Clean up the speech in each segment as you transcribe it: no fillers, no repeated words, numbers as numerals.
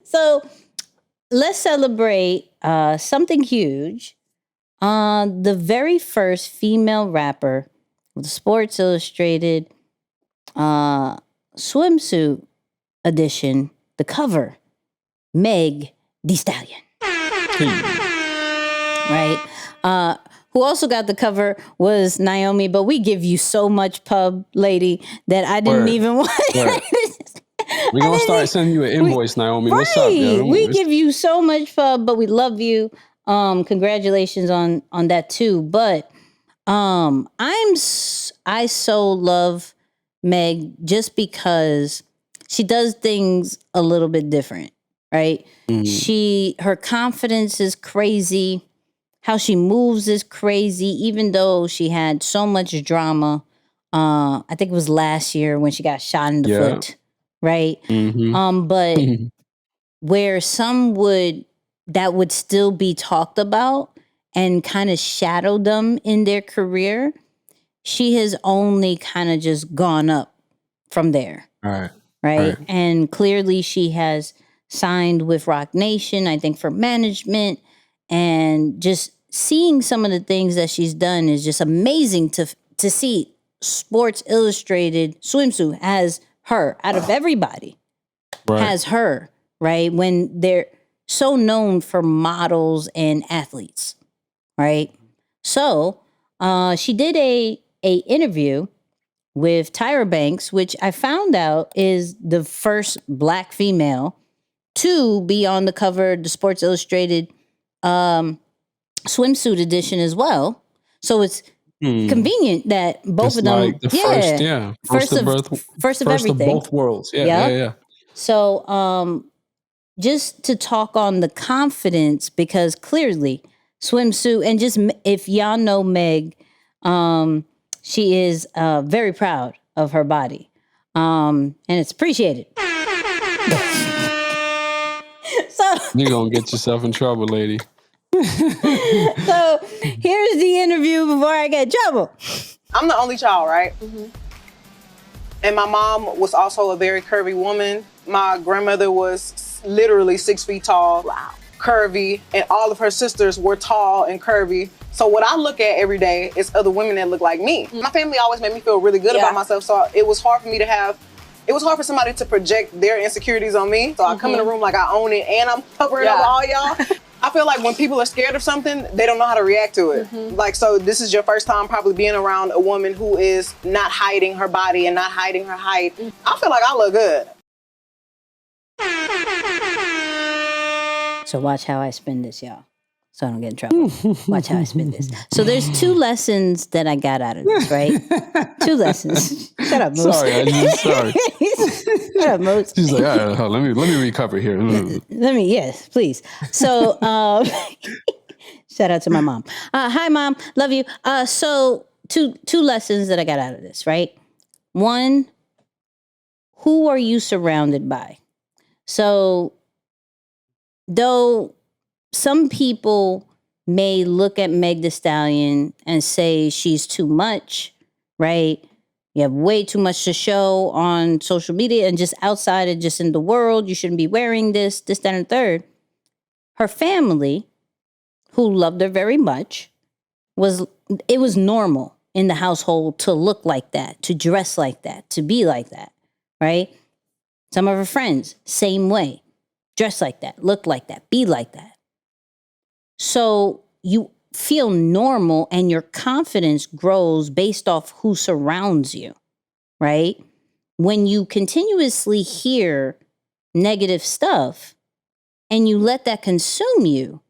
So let's celebrate something huge. The very first female rapper with the Sports Illustrated swimsuit edition, the cover, Meg Thee Stallion. Right? Who also got the cover was Naomi, but we give you so much pub, lady, that I didn't even want. We're going to start sending you an invoice, Naomi. What's up, yo? We give you so much pub, but we love you. Congratulations on that too. But I so love Meg just because she does things a little bit different, right? Her confidence is crazy. How she moves is crazy, even though she had so much drama. I think it was last year when she got shot in the foot, right? But where that would still be talked about and kind of shadow them in their career, she has only kind of just gone up from there. Right. And clearly she has signed with Roc Nation, I think, for management. And just seeing some of the things that she's done is just amazing to see. Sports Illustrated swimsuit has her out of everybody. Has her, right? When they're so known for models and athletes, right? So she did a interview with Tyra Banks, which I found out is the first Black female to be on the cover of the Sports Illustrated swimsuit edition as well. So it's convenient that both of them, like the first of everything, of both worlds. Yeah. So just to talk on the confidence, because clearly swimsuit, and just if y'all know Meg, she is very proud of her body, and it's appreciated. So you're gonna get yourself in trouble, lady. So here's the interview before I get in trouble. I'm the only child, right? And my mom was also a very curvy woman. My grandmother was literally 6 feet tall, curvy, and all of her sisters were tall and curvy. So what I look at every day is other women that look like me. My family always made me feel really good about myself, so it was hard for me to it was hard for somebody to project their insecurities on me. So I come in the room like I own it, and I'm covering up all y'all. I feel like when people are scared of something, they don't know how to react to it. Like, so this is your first time probably being around a woman who is not hiding her body and not hiding her height. I feel like I look good. So watch how I spin this, y'all. So I don't get in trouble. Watch how I spin this. So there's 2 lessons that I got out of this, right? 2 lessons. Shut up, Moose. Sorry. Shut up, Moose. She's like, all right, let me recover here. Yes, please. So shout out to my mom. Hi, Mom. Love you. So two lessons that I got out of this, right? 1, who are you surrounded by? So though some people may look at Meg Thee Stallion and say she's too much, right? You have way too much to show on social media and just outside and just in the world. You shouldn't be wearing this, that, and the third. Her family, who loved her very much, it was normal in the household to look like that, to dress like that, to be like that, right? Some of her friends, same way. Dress like that, look like that, be like that. So you feel normal and your confidence grows based off who surrounds you, right? When you continuously hear negative stuff and you let that consume you,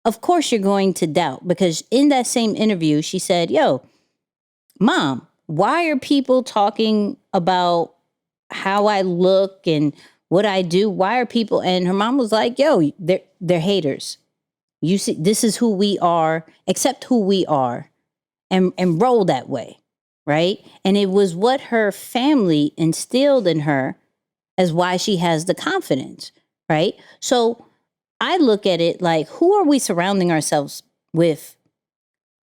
of course you're going to doubt, because in that same interview, she said, yo, Mom, why are people talking about how I look and what I do? Why are people? And her mom was like, yo, they're haters. You see, this is who we are, accept who we are, and roll that way, right? And it was what her family instilled in her as why she has the confidence, right? So I look at it like, who are we surrounding ourselves with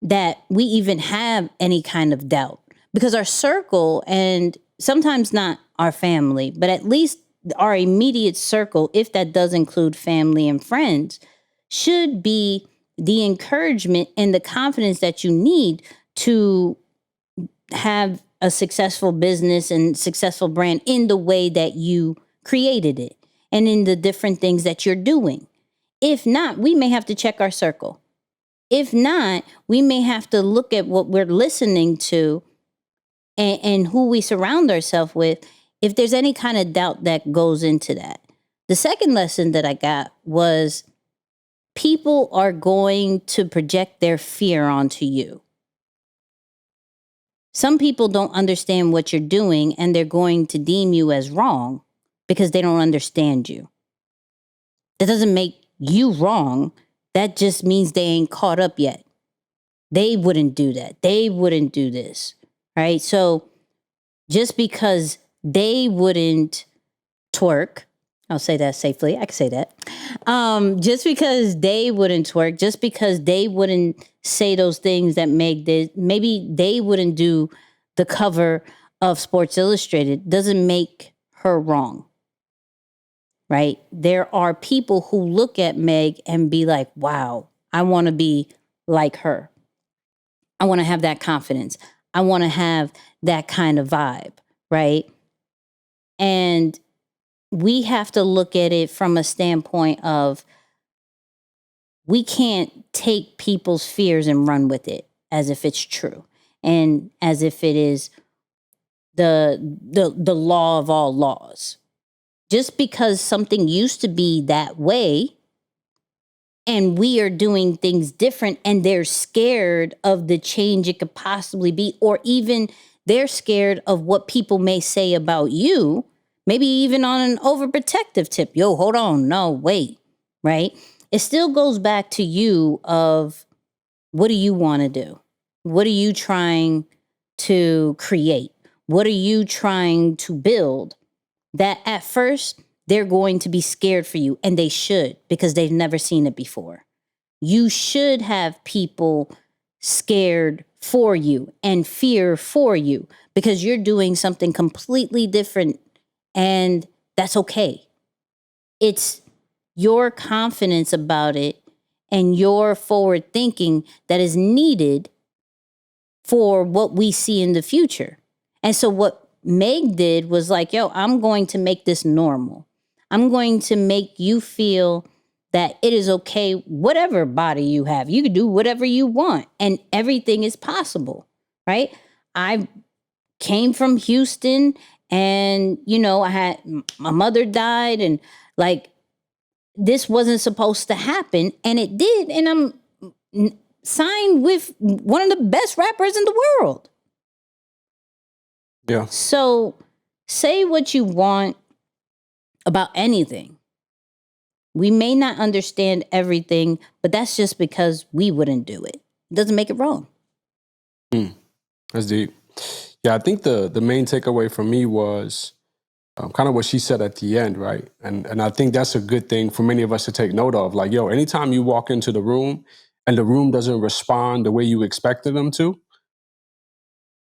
that we even have any kind of doubt? Because our circle, and sometimes not our family, but at least our immediate circle, if that does include family and friends, should be the encouragement and the confidence that you need to have a successful business and successful brand in the way that you created it and in the different things that you're doing. If not, we may have to check our circle. If not, we may have to look at what we're listening to and who we surround ourselves with, if there's any kind of doubt that goes into that. The second lesson that I got was people are going to project their fear onto you. Some people don't understand what you're doing and they're going to deem you as wrong because they don't understand you. That doesn't make you wrong. That just means they ain't caught up yet. They wouldn't do that. They wouldn't do this, right? So just because they wouldn't twerk, I'll say that safely. I can say that. Just because they wouldn't twerk, just because they wouldn't say those things that Meg did, maybe they wouldn't do the cover of Sports Illustrated, doesn't make her wrong, right? There are people who look at Meg and be like, wow, I want to be like her. I want to have that confidence. I want to have that kind of vibe, right? And we have to look at it from a standpoint of we can't take people's fears and run with it as if it's true and as if it is the law of all laws. Just because something used to be that way and we are doing things different and they're scared of the change it could possibly be, or even they're scared of what people may say about you, maybe even on an overprotective tip. Yo, hold on. No, wait. Right? It still goes back to you of what do you want to do? What are you trying to create? What are you trying to build? That at first they're going to be scared for you, and they should, because they've never seen it before. You should have people scared for you and fear for you because you're doing something completely different. And that's okay. It's your confidence about it and your forward thinking that is needed for what we see in the future. And so what Meg did was like, yo, I'm going to make this normal. I'm going to make you feel that it is okay, whatever body you have. You can do whatever you want and everything is possible, right? I came from Houston. And, you know, my mother died and like this wasn't supposed to happen. And it did. And I'm signed with one of the best rappers in the world. Yeah. So say what you want about anything. We may not understand everything, but that's just because we wouldn't do it. It doesn't make it wrong. That's deep. Yeah, I think the main takeaway for me was kind of what she said at the end, right? And I think that's a good thing for many of us to take note of. Like, yo, anytime you walk into the room and the room doesn't respond the way you expected them to,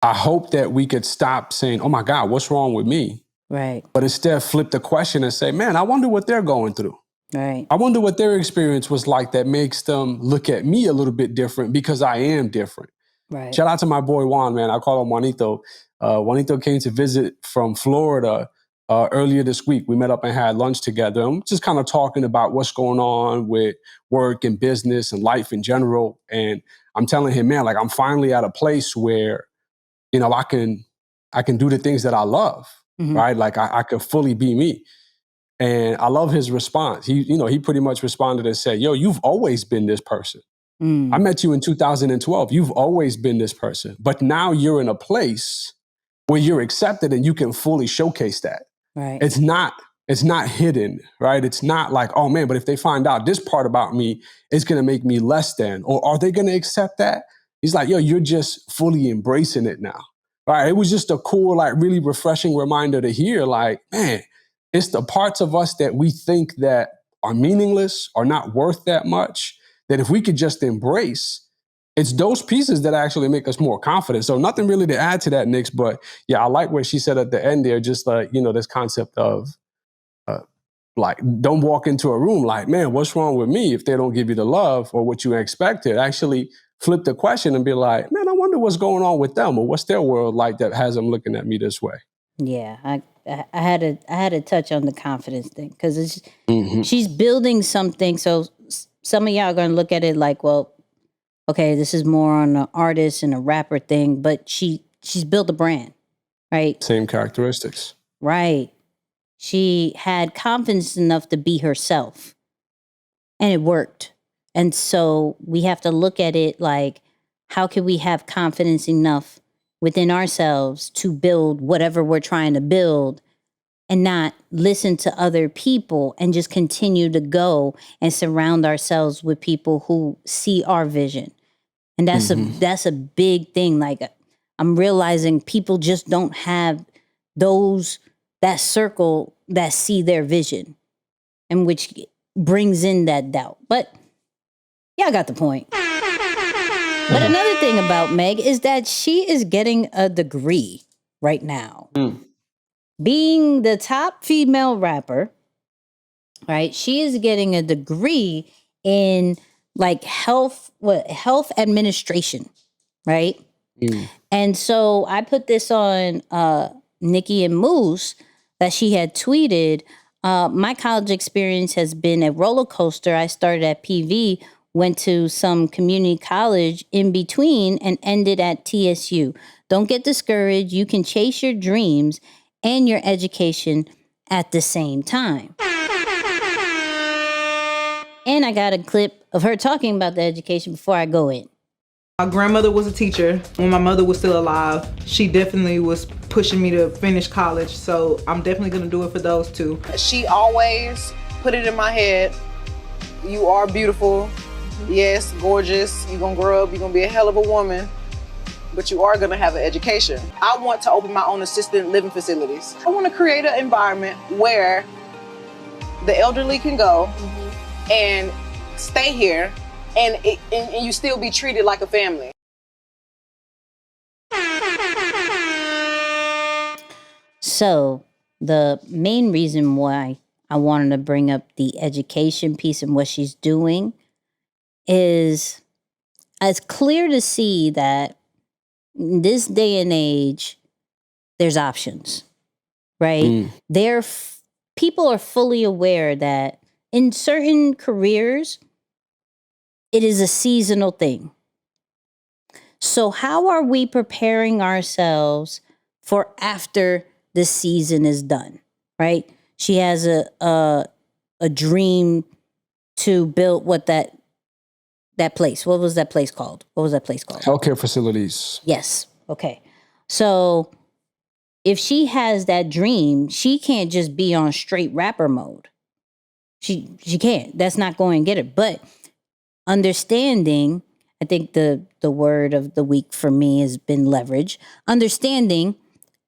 I hope that we could stop saying, oh my God, what's wrong with me? Right. But instead flip the question and say, man, I wonder what they're going through. Right. I wonder what their experience was like that makes them look at me a little bit different because I am different. Right. Shout out to my boy Juan, man. I call him Juanito. Juanito came to visit from Florida earlier this week. We met up and had lunch together. I'm just kind of talking about what's going on with work and business and life in general. And I'm telling him, man, like I'm finally at a place where, you know, I can do the things that I love, right? Like I could fully be me. And I love his response. He pretty much responded and said, yo, you've always been this person. I met you in 2012. You've always been this person. But now you're in a place where you're accepted and you can fully showcase that. Right. It's not hidden, right? It's not like, oh man, but if they find out this part about me, it's going to make me less than, or are they going to accept that? He's like, yo, you're just fully embracing it now. Right? It was just a cool, like really refreshing reminder to hear, like, man, it's the parts of us that we think that are meaningless, are not worth that much, that if we could just embrace, it's those pieces that actually make us more confident. So nothing really to add to that, Nix, but yeah, I like what she said at the end there, just like, you know, this concept of like, don't walk into a room like, man, what's wrong with me if they don't give you the love or what you expected. Actually flip the question and be like, man, I wonder what's going on with them or what's their world like that has them looking at me this way. Yeah, I had to touch on the confidence thing because it's she's building something. So some of y'all are going to look at it like, well, okay, this is more on an artist and a rapper thing, but she's built a brand, right? Same characteristics. Right. She had confidence enough to be herself, and it worked. And so we have to look at it like, how can we have confidence enough within ourselves to build whatever we're trying to build and not listen to other people and just continue to go and surround ourselves with people who see our vision. And that's a big thing. Like, I'm realizing people just don't have that circle that see their vision, and which brings in that doubt. But yeah, I got the point. But another thing about Meg is that she is getting a degree right now. Being the top female rapper, right? She is getting a degree in like health administration, right? And so I put this on Nicky and Moose that she had tweeted, my college experience has been a roller coaster. I started at PV, went to some community college in between, and ended at TSU. Don't get discouraged. You can chase your dreams and your education at the same time. And I got a clip of her talking about the education before I go in. My grandmother was a teacher when my mother was still alive. She definitely was pushing me to finish college, so I'm definitely gonna do it for those two. She always put it in my head, you are beautiful, yes, gorgeous, you're gonna grow up, you're gonna be a hell of a woman, but you are gonna have an education. I want to open my own assisted living facilities. I wanna create an environment where the elderly can go and stay here and you still be treated like a family. So the main reason why I wanted to bring up the education piece and what she's doing is it's clear to see that in this day and age, there's options, right? People are fully aware that in certain careers, it is a seasonal thing. So how are we preparing ourselves for after the season is done, right? She has a dream to build that place. What was that place called? Healthcare facilities. Yes. Okay. So if she has that dream, she can't just be on straight rapper mode. She can't. That's not going to get it. But understanding, I think the word of the week for me has been leverage. Understanding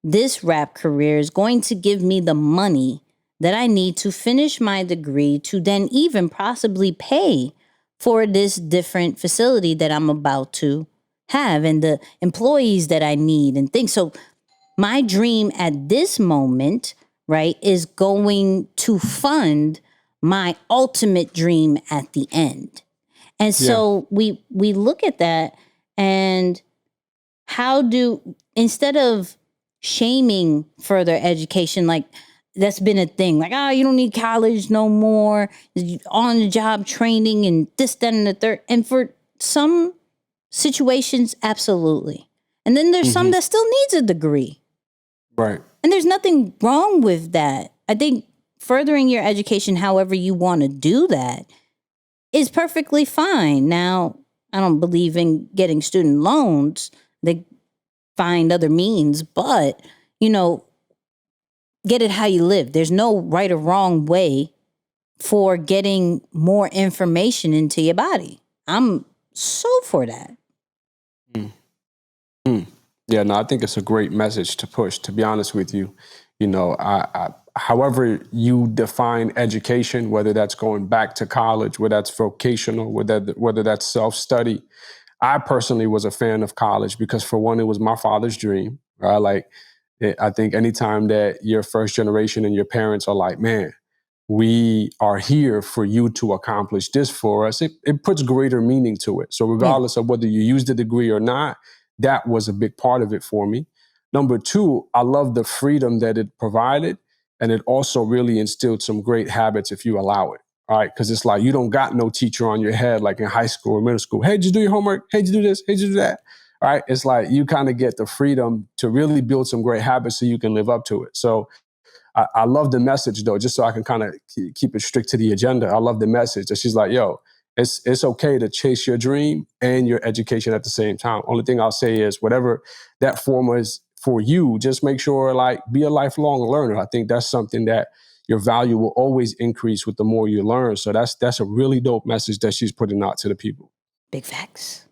this rap career is going to give me the money that I need to finish my degree to then even possibly pay for this different facility that I'm about to have and the employees that I need and things. So my dream at this moment, right, is going to fund my ultimate dream at the end. And so we look at that, and instead of shaming further education, like that's been a thing, like, you don't need college no more, on the job training and this, that, and the third. And for some situations, absolutely. And then there's some that still needs a degree. Right. And there's nothing wrong with that. I think furthering your education however you want to do that is perfectly fine. Now, I don't believe in getting student loans. They find other means, but, get it how you live. There's no right or wrong way for getting more information into your body. I'm so for that. Yeah, no, I think it's a great message to push, to be honest with you. However you define education, whether that's going back to college, whether that's vocational, whether that's self-study. I personally was a fan of college because, for one, it was my father's dream. Right? I think anytime that you're first generation and your parents are like, man, we are here for you to accomplish this for us, it puts greater meaning to it. So regardless of whether you use the degree or not, that was a big part of it for me. Number two, I love the freedom that it provided. And it also really instilled some great habits if you allow it. All right. Because it's like you don't got no teacher on your head like in high school or middle school. Hey, did you do your homework? Hey, did you do this? Hey, did you do that? All right. It's like you kind of get the freedom to really build some great habits so you can live up to it. So I love the message, though, just so I can kind of keep it strict to the agenda. I love the message that she's like, yo, it's okay to chase your dream and your education at the same time. Only thing I'll say is whatever that form is for you, just make sure, like, be a lifelong learner. I think that's something that your value will always increase with the more you learn. So that's a really dope message that she's putting out to the people. Big facts.